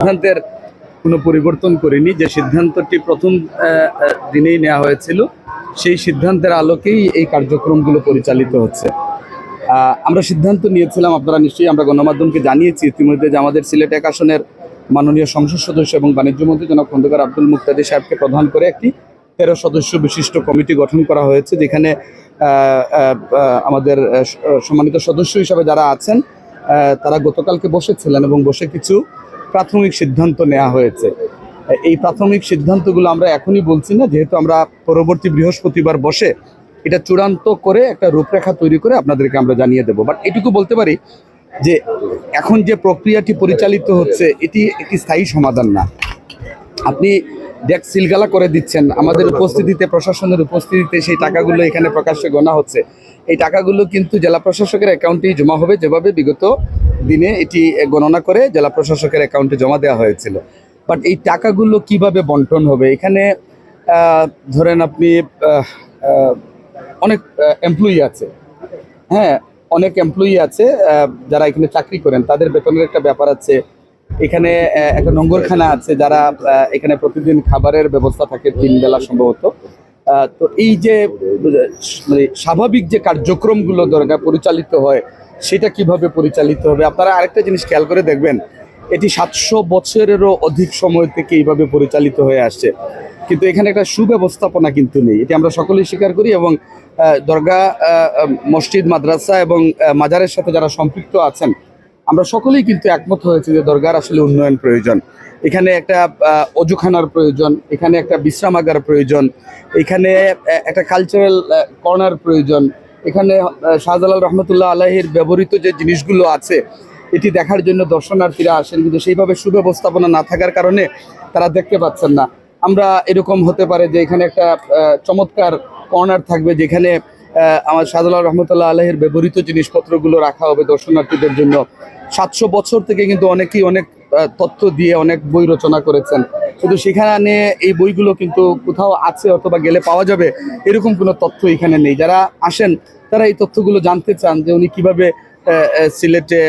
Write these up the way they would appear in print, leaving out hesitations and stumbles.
সিদ্ধান্তের কোনো পরিবর্তন করিনি। যে সিদ্ধান্তটি প্রথম দিনেই নেওয়া হয়েছিল সেই সিদ্ধান্তের আলোকেই এই কার্যক্রমগুলো পরিচালিত হচ্ছে। আমরা সিদ্ধান্ত নিয়েছিলাম, আপনারা নিশ্চয়ই, আমরা গণমাধ্যমকে জানিয়েছি ইতিমধ্যে, যে আমাদের সিলেট 1 আসনের মাননীয় সংসদ সদস্য এবং বাণিজ্য মন্ত্রী জনাব খন্দকার আব্দুল মুক্তাদির সাহেবকে প্রধান করে একটি 13 সদস্য বিশিষ্ট কমিটি গঠন করা হয়েছে, যেখানে আমাদের সম্মানিত সদস্য হিসাবে যারা আছেন তারা গতকালকে বসেছিলেন এবং বসে কিছু প্রাথমিক সিদ্ধান্ত নেওয়া হয়েছে। এই প্রাথমিক সিদ্ধান্তগুলো আমরা এখনই বলছি না, যেহেতু আমরা পরবর্তী বৃহস্পতিবার বসে এটা চূড়ান্ত করে একটা রূপরেখা তৈরি করে আপনাদেরকে আমরা জানিয়ে দেব। বাট এটুকু বলতে পারি যে এখন যে প্রক্রিয়াটি পরিচালিত হচ্ছে এটি একটি স্থায়ী সমাধান না। আপনি ডেস্ক সিলগালা করে দিচ্ছেন, আমাদের উপস্থিতিতে, প্রশাসনের উপস্থিতিতে সেই টাকাগুলো এখানে প্রকাশ্যে গণা হচ্ছে। এই টাকাগুলো কিন্তু জেলা প্রশাসকের অ্যাকাউন্টেই জমা হবে, যেভাবে বিগত দিনে এটি গণনা করে জেলা প্রশাসকের অ্যাকাউন্টে জমা দেওয়া হয়েছিল। বাট এই টাকাগুলো কিভাবে বন্টন হবে, এখানে ধরেন আপনি অনেক এমপ্লয়ি আছে, হ্যাঁ, অনেক এমপ্লয়ি আছে যারা এখানে চাকরি করেন, তাদের বেতনের একটা ব্যাপার আছে। এখানে একটা নোংরখানা আছে, যারা এখানে প্রতিদিন খাবারের ব্যবস্থা থাকে 3 বেলা সম্ভবত। তো এই যে মানে স্বাভাবিক যে কার্যক্রমগুলো দরকার পরিচালিত হয়, সেটা কিভাবে পরিচালিত হবে। আপনারা আরেকটা জিনিস খেয়াল করে দেখবেন, এটি 700 বছরেরও অধিক সময় থেকে এইভাবে পরিচালিত হয়ে আসছে, কিন্তু এখানে একটা সুব্যবস্থাপনা কিন্তু নেই। এটি আমরা সকলেই স্বীকার করি এবং দরগা, মসজিদ, মাদ্রাসা এবং মাজারের সাথে যারা সম্পৃক্ত আছেন, আমরা সকলেই কিন্তু একমত হয়েছে যে দরগার আসলে উন্নয়ন প্রয়োজন। এখানে একটা অজুখানার প্রয়োজন, এখানে একটা বিশ্রামাগার প্রয়োজন, এখানে একটা কালচারাল কর্নার প্রয়োজন। এখানে শাহজালাল রহমতুল্লাহ আলাহির ব্যবহৃত যে জিনিসগুলো আছে এটি দেখার জন্য দর্শনার্থীরা আসেন, কিন্তু সেইভাবে সুব্যবস্থাপনা না থাকার কারণে তারা দেখতে পাচ্ছেন না। আমরা এরকম হতে পারে যে এখানে একটা চমৎকার কর্নার থাকবে, যেখানে আমার শাহজালাল রহমতুল্লাহ আলাহির ব্যবহৃত জিনিসপত্রগুলো রাখা হবে দর্শনার্থীদের জন্য। 700 বছর থেকে কিন্তু অনেকেই অনেক তথ্য দিয়ে অনেক বই রচনা করেছেন, কিন্তু সেখানে এই বইগুলো কিন্তু কোথাও আছে অথবা গেলে পাওয়া যাবে এরকম কোনো তথ্য এখানে নেই। যারা আসেন তারা এই তথ্যগুলো জানতে চান, যে উনি কিভাবে সিলেটে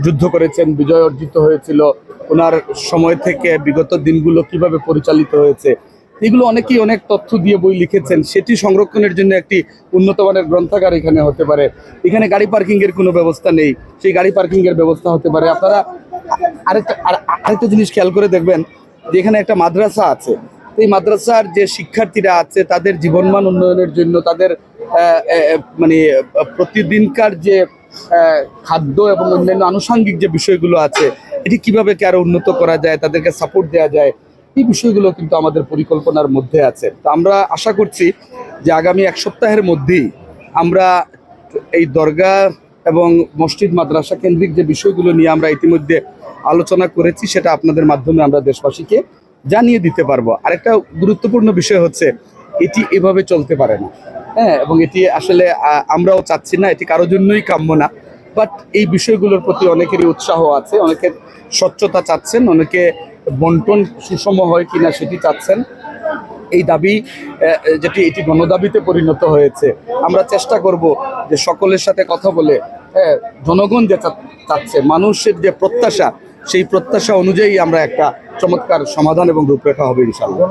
যুদ্ধ করেছেন, বিজয় অর্জিত হয়েছিল, ওনার সময় থেকে বিগত দিনগুলো কিভাবে পরিচালিত হয়েছে। এগুলো অনেকেই অনেক তথ্য দিয়ে বই লিখেছেন, সেটি সংরক্ষণের জন্য একটি উন্নত মানের গ্রন্থাগার এখানে হতে পারে। এখানে গাড়ি পার্কিংয়ের কোনো ব্যবস্থা নেই, সেই গাড়ি পার্কিংয়ের ব্যবস্থা হতে পারে। আপনারা আরেকটা জিনিস খেয়াল করে দেখবেন যে এখানে একটা মাদ্রাসা আছে, এই মাদ্রাসার যে শিক্ষার্থীরা আছে তাদের জীবনমান উন্নয়নের জন্য, তাদের মানে প্রতিদিনকার যে খাদ্য এবং অন্যান্য আনুষঙ্গিক যে বিষয়গুলো আছে, এটি কিভাবে আরো উন্নত করা যায়, তাদেরকে সাপোর্ট দেওয়া যায়, এই বিষয়গুলো কিন্তু আমাদের পরিকল্পনার মধ্যে আছে। তো আমরা আশা করছি যে আগামী 1 সপ্তাহের মধ্যেই আমরা এই দরগা এবং মসজিদ, মাদ্রাসা কেন্দ্রিক যে বিষয়গুলো নিয়ে আমরা ইতিমধ্যে আলোচনা করেছি, সেটা আপনাদের মাধ্যমে আমরা দেশবাসীকে জানিয়ে দিতে পারবো। আরেকটা গুরুত্বপূর্ণ বিষয় হচ্ছে, এটি এভাবে চলতে পারে না, হ্যাঁ, এবং এটি আসলে আমরাও চাচ্ছি না, এটি কারোর জন্যই কাম্য না। বাট এই বিষয়গুলোর প্রতি অনেকেরই উৎসাহ আছে, অনেকের স্বচ্ছতা চাচ্ছেন, অনেকে বন্টন সুষম হয় কিনা সেটি চাচ্ছেন। এই দাবি যেটি, এটি গণদাবিতে পরিণত হয়েছে। আমরা চেষ্টা করব যে সকলের সাথে কথা বলে, জনগণ যে চাচ্ছে, মানুষের যে প্রত্যাশা, সেই প্রত্যাশা অনুযায়ী আমরা একটা চমৎকার সমাধান এবং রূপরেখা হবে ইনশাআল্লাহ।